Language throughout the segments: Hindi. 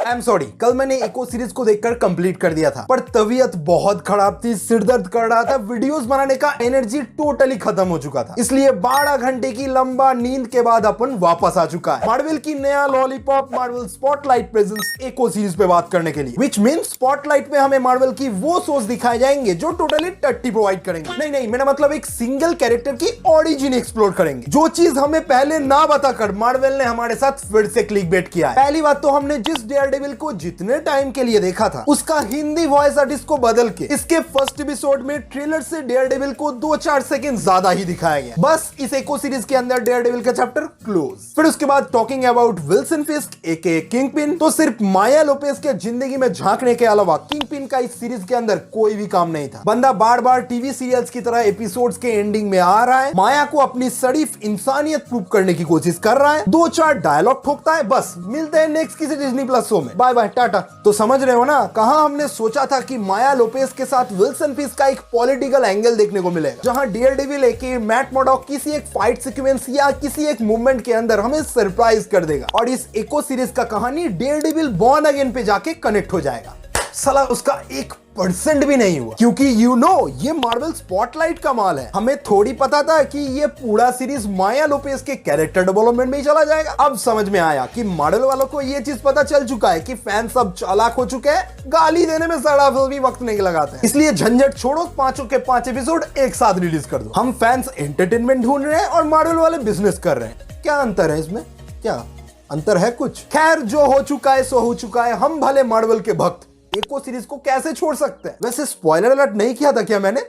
आई एम सॉरी, कल मैंने एको सीरीज को देखकर कंप्लीट कर दिया था, पर तबीयत बहुत खराब थी, सिर दर्द कर रहा था, वीडियोस बनाने का एनर्जी टोटली खत्म हो चुका था। इसलिए 12 घंटे की लंबा नींद के बाद अपन वापस आ चुका है मार्वल की नया लॉलीपॉप मार्वल स्पॉटलाइट प्रेजेंस एको सीरीज पे बात करने के लिए। विच मींस स्पॉटलाइट पे हमें मार्वल की वो सोच दिखाए जाएंगे जो टोटली टट्टी प्रोवाइड करेंगे। नहीं, मेरा मतलब एक सिंगल कैरेक्टर की ऑरिजिन एक्सप्लोर करेंगे, जो चीज हमें पहले ना बताकर मार्वल ने हमारे साथ फिर से क्लिकबेट किया है। पहली बात तो हमने जिस डेयरडेविल को जितने टाइम के लिए देखा था, उसका हिंदी वॉइस आर्टिस्ट को बदल के इसके फर्स्ट एपिसोड में ट्रेलर से डेयरडेविल को 2-4 सेकंड ज्यादा ही दिखाया गया। बस इस एको सीरीज के अंदर डेयरडेविल का चैप्टर क्लोज। फिर उसके बाद talking about Wilson Fisk aka kingpin, तो सिर्फ माया लोपेस के जिंदगी में झांकने के अलावा किंगपिन का इस सीरीज के अंदर कोई भी काम नहीं था। बंदा बार बार टीवी सीरियल्स की तरह एपिसोड्स के एंडिंग में आ रहा है, माया को अपनी शरीफ इंसानियत प्रूव करने की कोशिश कर रहा है, 2-4 डायलॉग ठोकता है, बस मिलते हैं नेक्स्ट किसी डिज्नी प्लस शो में, बाय बाय टाटा। तो समझ रहे हो ना, कहां हमने सोचा था कि माया लोपेस के साथ विल्सन फिस्क का एक पॉलिटिकल एंगल देखने को मिलेगा, जहां डेयरडेविल एके मैट मोडॉक किसी एक फाइट सीक्वेंस या किसी एक मूवमेंट के अंदर हमें सरप्राइज कर देगा, और इस एको सीरीज का कहानी डेयरडेविल बॉर्न अगेन पे जाके कनेक्ट हो जाएगा। साला उसका 1% भी नहीं हुआ, क्योंकि ये मार्वल स्पॉटलाइट का माल है। हमें थोड़ी पता था कि ये पूरा सीरीज माया लोपेस के कैरेक्टर डेवलपमेंट में ही चला जाएगा। अब समझ में आया कि मार्वल वालों को ये चीज पता चल चुका है कि फैंस अब चालाक हो चुके हैं, गाली देने में सड़ा फिल्मी वक्त नहीं लगाते हैं। इसलिए झंझट छोड़ो, 5 के 5 एपिसोड एक साथ रिलीज कर दो। हम फैंस एंटरटेनमेंट ढूंढ रहे हैं और मार्वल वाले बिजनेस कर रहे हैं। क्या अंतर है इसमें? क्या अंतर है कुछ? खैर, जो हो चुका है सो हो चुका है। हम भले मार्वल के भक्त एको सीरीज को कैसे छोड़ सकते हैं? वैसे स्पॉइलर अलर्ट नहीं किया था क्या मैंने?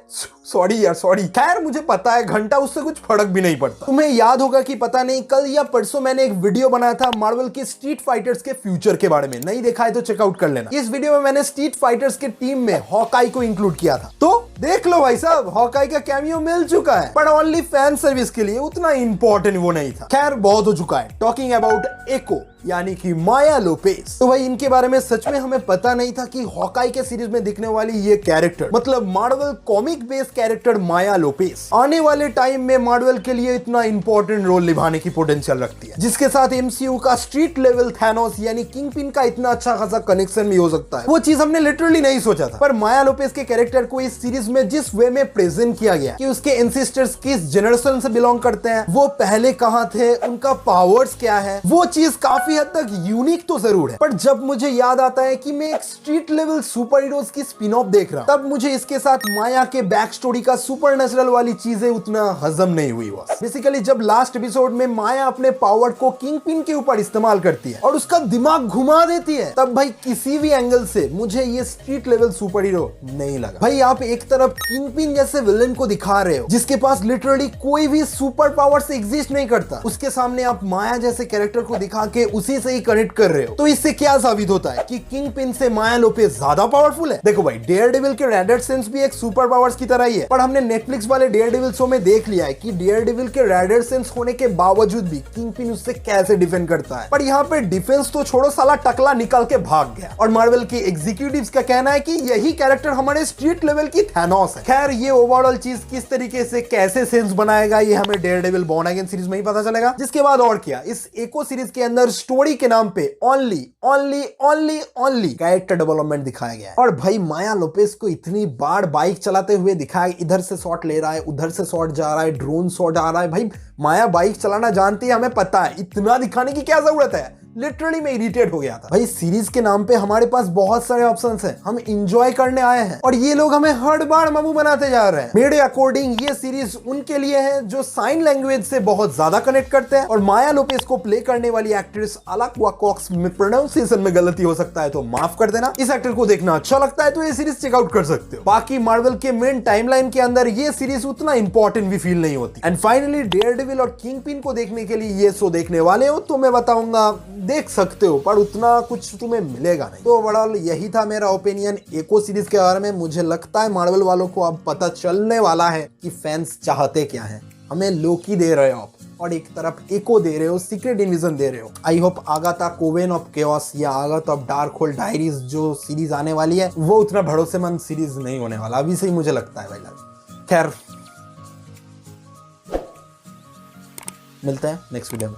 सॉरी यार, सॉरी। खैर, मुझे पता है घंटा उससे कुछ फर्क भी नहीं पड़ता। तुम्हें याद होगा कि पता नहीं कल या परसों मैंने एक वीडियो बनाया था मार्वल के स्ट्रीट फाइटर्स के फ्यूचर के बारे में। नहीं देखा है तो चेकआउट कर लेना। इस वीडियो में मैंने स्ट्रीट फाइटर्स के टीम में हॉकाई को इंक्लूड किया था, तो देख लो भाई साहब, हॉकाई का कैमियो मिल चुका है, पर ओनली फैन सर्विस के लिए, उतना इंपॉर्टेंट वो नहीं था। खैर, बहुत हो चुका है टॉकिंग अबाउट एको यानी कि माया लोपेस। तो भाई, इनके बारे में सच में हमें पता नहीं था कि हॉकाई के सीरीज में दिखने वाली ये कैरेक्टर, मतलब मार्वल कॉमिक बेस्ड कैरेक्टर माया लोपेस, आने वाले टाइम में मार्वल के लिए इतना इंपॉर्टेंट रोल निभाने की पोटेंशियल रखती है, जिसके साथ एमसीयू का स्ट्रीट लेवल थैनोस यानी किंगपिन का इतना अच्छा खासा कनेक्शन भी हो सकता है। वो चीज हमने लिटरली नहीं सोचा था। पर माया लोपेस के कैरेक्टर को इस सीरीज में जिस वे में प्रेजेंट किया गया कि उसके एंसेस्टर्स किस जनरेशन से बिलोंग करते हैं, वो पहले कहां थे, उनका पावर्स क्या है, वो चीज काफी हद तक यूनिक तो जरूर है। पर जब मुझे याद आता है कि मैं एक स्ट्रीट लेवल सुपर हीरोज की स्पिन ऑफ देख रहा हूं, तब मुझे इसके साथ माया के बैक स्टोरी का सुपर नेचुरल वाली चीजें उतना हजम नहीं हुई। बेसिकली जब लास्ट एपिसोड में माया अपने पावर को किंगपिन के ऊपर इस्तेमाल करती है और उसका दिमाग घुमा देती है, तब भाई किसी भी एंगल से मुझे ये स्ट्रीट लेवल सुपर हीरो नहीं लगा। भाई, आप एक तरफ किंगपिन जैसे विलेन को दिखा रहे हो जिसके पास लिटरली कोई भी सुपर पावर से एग्जिस्ट नहीं करता, उसके सामने आप माया जैसे कैरेक्टर को दिखा के उसी से ही कनेक्ट कर रहे हो, तो इससे क्या साबित होता है कि किंगपिन से माया लोपेस ज्यादा पावरफुल है? देखो भाई, डेयरडेविल के रेडेड सेंस भी एक सुपर पावर्स की तरह ही है, पर हमने नेटफ्लिक्स वाले डेयरडेविल शो में देख लिया है कि डेयरडेविल के रेडेड सेंस होने के बावजूद भी किंगपिन उससे कैसे डिफेंड करता है। पर यहाँ पे डिफेंस तो छोड़ो, साला टकला निकल के भाग गया। और मार्वल के एग्जीक्यूटिव्स का कहना है कि यही कैरेक्टर हमारे स्ट्रीट लेवल की थैनोस है। खैर, ये ओवरऑल चीज किस तरीके से कैसे सेंस बनाएगा, ये हमें डेयरडेविल बॉर्न अगेन सीरीज में ही पता चलेगा। जिसके बाद और क्या, इस एको सीरीज के अंदर स्टोरी के नाम पे ओनली कैरेक्टर डेवलपमेंट दिखाया गया है। और भाई, माया लोपेस को इतनी बार बाइक चलाते हुए दिखाया, इधर से शॉट ले रहा है, उधर से शॉट जा रहा है, ड्रोन शॉट आ रहा है। भाई, माया बाइक चलाना जानती है, हमें पता है, इतना दिखाने की क्या जरूरत है? लिटरली मैं इरिटेट हो गया था। भाई, सीरीज के नाम पे हमारे पास बहुत सारे ऑप्शंस हैं, हम एंजॉय करने आए हैं, और ये लोग हमें हर बार मामू बनाते जा रहे हैं। मेरे अकॉर्डिंग ये सीरीज उनके लिए है जो साइन लैंग्वेज से बहुत ज्यादा कनेक्ट करते हैं, और माया लोपेस को प्ले करने वाली एक्ट्रेस अलाक्वा कॉक्स में प्रोनाउंसिएशन में गलती हो सकता है तो माफ कर देना। इस एक्टर को देखना अच्छा लगता है तो ये सीरीज चेकआउट कर सकते हो। बाकी मार्वल के मेन टाइमलाइन के अंदर ये सीरीज उतना इंपॉर्टेंट भी फील नहीं होती। एंड फाइनली, डेयरडेविल और किंगपिन को देखने के लिए ये शो देखने वाले हो तो मैं बताऊंगा, देख सकते हो, पर उतना कुछ तुम्हें मिलेगा नहीं। तो ओवरऑल यही था मेरा ओपिनियन एको सीरीज के बारे में। मुझे लगता है मार्वल वालों को अब पता चलने वाला है कि फैंस चाहते क्या हैं। हमें लोकी दे रहे हो आप, और एक तरफ एको दे रहे हो, सीक्रेट इन्विजन दे रहे हो। आई होप आगाता कोवेन ऑफ केओस या आगाता ऑफ डार्क होल डायरीज जो सीरीज आने वाली है, वो उतना भरोसेमंद सीरीज नहीं होने वाला, अभी से ही मुझे लगता है भाई। खैर, मिलते हैं नेक्स्ट वीडियो में।